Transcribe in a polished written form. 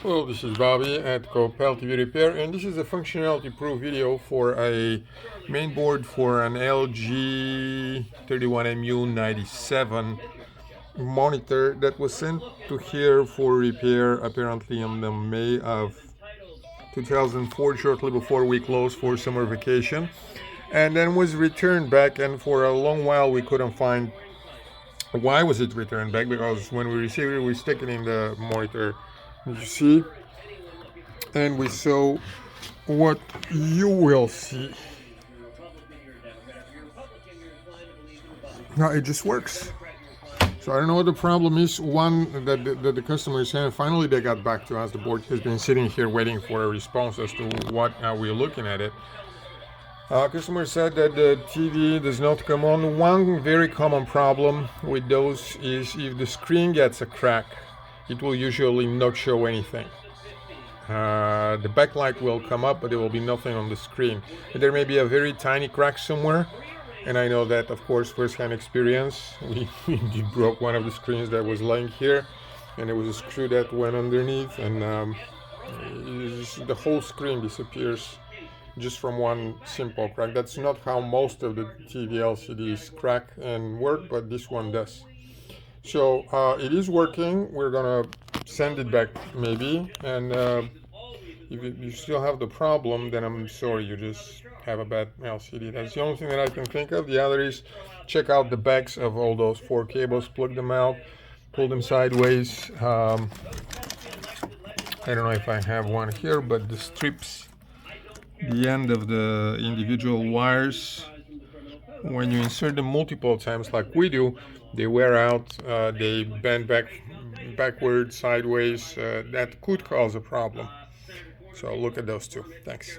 Hello, this is Bobby at Copel TV Repair, and this is a functionality proof video for a main board for an LG 31MU97 monitor that was sent to here for repair apparently in the May of 2004, shortly before we closed for summer vacation, and then was returned back. And for a long while we couldn't find why was it returned back, because when we received it we stick it in the monitor, you see, and we saw what you will see. Now it just works. So I don't know what the problem is. One that the customer is saying, finally they got back to us. The board has been sitting here waiting for a response as to what are we looking at it. Customer said that the TV does not come on. One very common problem with those is if the screen gets a crack, it will usually not show anything. The backlight will come up, but there will be nothing on the screen. And there may be a very tiny crack somewhere, and I know that, of course, first-hand experience. We broke one of the screens that was lying here, and there was a screw that went underneath, and the whole screen disappears just from one simple crack. That's not how most of the TV LCDs crack and work, but this one does. So it is working. We're gonna send it back maybe, and if you still have the problem, then I'm sorry, you just have a bad LCD. That's the only thing that I can think of. The other is check out the backs of all those 4 cables, plug them out, pull them sideways. I don't know if I have one here, but the strips, the end of the individual wires, when you insert them multiple times like we do, they wear out, they bend backward, sideways. That could cause a problem. So look at those two. Thanks.